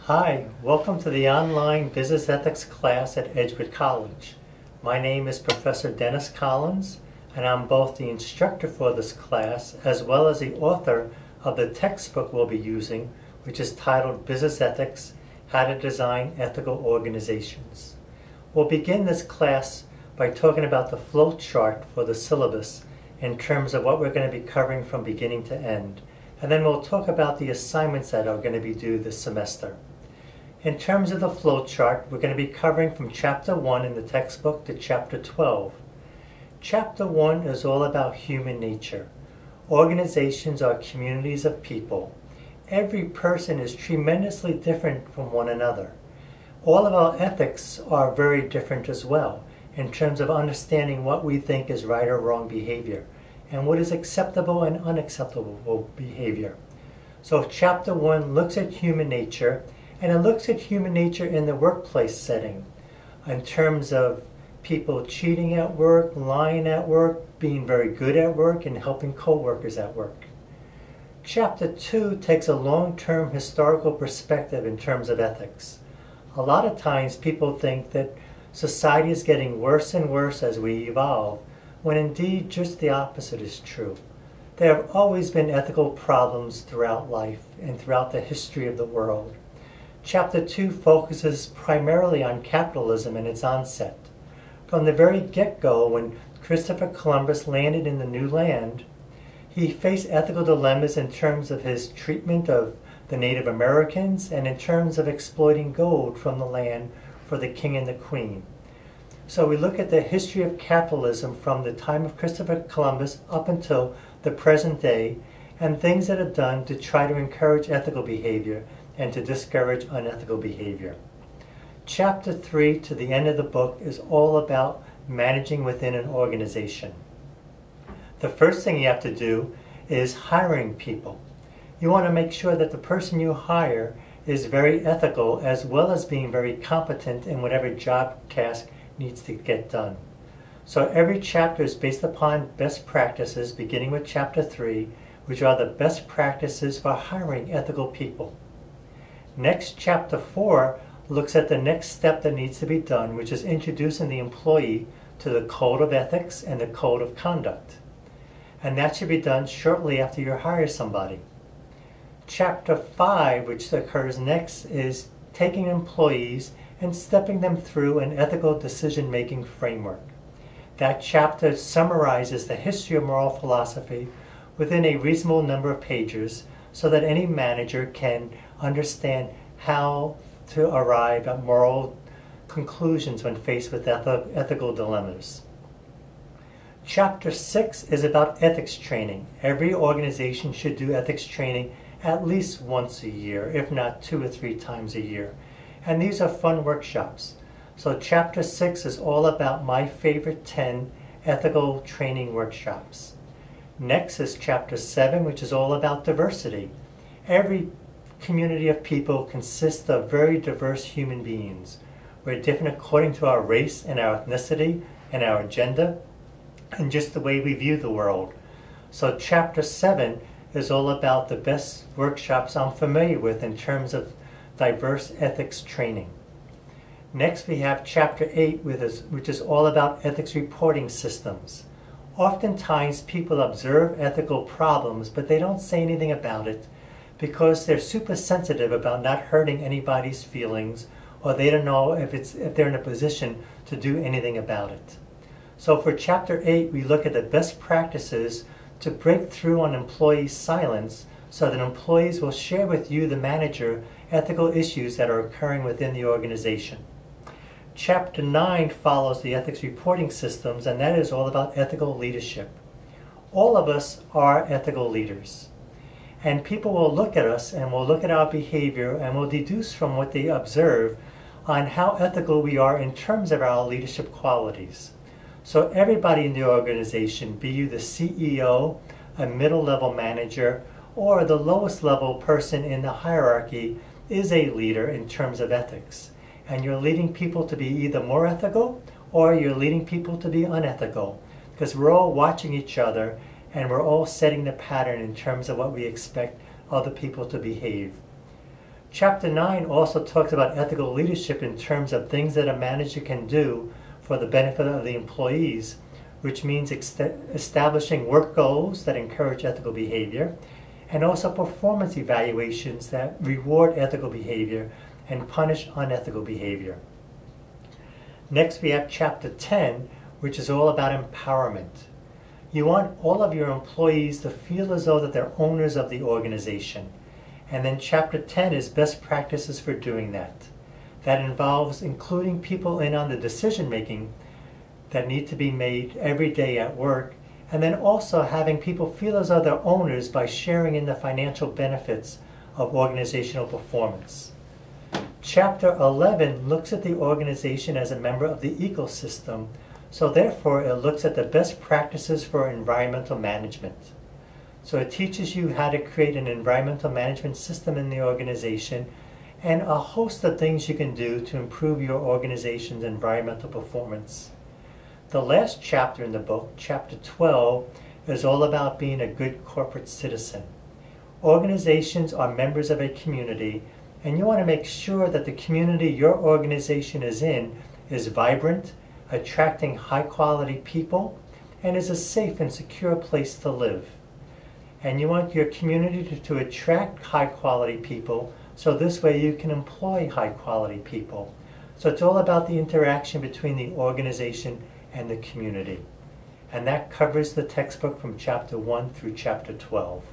Hi, welcome to the online business ethics class at Edgewood College. My name is Professor Dennis Collins, and I'm both the instructor for this class as well as the author of the textbook we'll be using, which is titled Business Ethics: How to Design Ethical Organizations. We'll begin this class by talking about the flow chart for the syllabus in terms of what we're going to be covering from beginning to end. And then we'll talk about the assignments that are going to be due this semester. In terms of the flow chart, we're going to be covering from Chapter 1 in the textbook to Chapter 12. Chapter 1 is all about human nature. Organizations are communities of people. Every person is tremendously different from one another. All of our ethics are very different as well, in terms of understanding what we think is right or wrong behavior, and what is acceptable and unacceptable behavior. So Chapter 1 looks at human nature, and it looks at human nature in the workplace setting, in terms of people cheating at work, lying at work, being very good at work, and helping co-workers at work. Chapter 2 takes a long-term historical perspective in terms of ethics. A lot of times people think that society is getting worse and worse as we evolve, when indeed just the opposite is true. There have always been ethical problems throughout life and throughout the history of the world. Chapter 2 focuses primarily on capitalism and its onset. From the very get-go, when Christopher Columbus landed in the new land, he faced ethical dilemmas in terms of his treatment of the Native Americans and in terms of exploiting gold from the land for the king and the queen. So we look at the history of capitalism from the time of Christopher Columbus up until the present day, and things that are done to try to encourage ethical behavior and to discourage unethical behavior. Chapter 3 to the end of the book is all about managing within an organization. The first thing you have to do is hiring people. You want to make sure that the person you hire is very ethical as well as being very competent in whatever job task needs to get done. So every chapter is based upon best practices, beginning with Chapter 3, which are the best practices for hiring ethical people. Next, Chapter 4 looks at the next step that needs to be done, which is introducing the employee to the code of ethics and the code of conduct. And that should be done shortly after you hire somebody. Chapter 5, which occurs next, is taking employees and stepping them through an ethical decision-making framework. That chapter summarizes the history of moral philosophy within a reasonable number of pages so that any manager can understand how to arrive at moral conclusions when faced with ethical dilemmas. Chapter 6 is about ethics training. Every organization should do ethics training at least once a year, if not 2 or 3 times a year. And these are fun workshops. So Chapter 6 is all about my favorite 10 ethical training workshops. Next is Chapter 7, which is all about diversity. Every community of people consists of very diverse human beings. We're different according to our race and our ethnicity and our gender and just the way we view the world. So Chapter 7 is all about the best workshops I'm familiar with in terms of diverse ethics training. Next we have Chapter 8, which is all about ethics reporting systems. Oftentimes people observe ethical problems, but they don't say anything about it because they're super sensitive about not hurting anybody's feelings, or they don't know if they're in a position to do anything about it. So for Chapter 8, we look at the best practices to break through on employee silence so that employees will share with you, the manager, ethical issues that are occurring within the organization. Chapter 9 follows the ethics reporting systems, and that is all about ethical leadership. All of us are ethical leaders. And people will look at us and will look at our behavior and will deduce from what they observe on how ethical we are in terms of our leadership qualities. So everybody in the organization, be you the CEO, a middle-level manager, or the lowest level person in the hierarchy, is a leader in terms of ethics. And you're leading people to be either more ethical or you're leading people to be unethical, because we're all watching each other and we're all setting the pattern in terms of what we expect other people to behave. Chapter 9 also talks about ethical leadership in terms of things that a manager can do for the benefit of the employees, which means establishing work goals that encourage ethical behavior, and also performance evaluations that reward ethical behavior and punish unethical behavior. Next we have Chapter 10, which is all about empowerment. You want all of your employees to feel as though that they're owners of the organization. And then Chapter 10 is best practices for doing that. That involves including people in on the decision making that need to be made every day at work, and then also having people feel as though they're owners by sharing in the financial benefits of organizational performance. Chapter 11 looks at the organization as a member of the ecosystem, so therefore it looks at the best practices for environmental management. So it teaches you how to create an environmental management system in the organization and a host of things you can do to improve your organization's environmental performance. The last chapter in the book, Chapter 12, is all about being a good corporate citizen. Organizations are members of a community, and you want to make sure that the community your organization is in is vibrant, attracting high-quality people, and is a safe and secure place to live. And you want your community to attract high-quality people, so this way you can employ high-quality people. So it's all about the interaction between the organization and the community. And that covers the textbook from Chapter 1 through Chapter 12.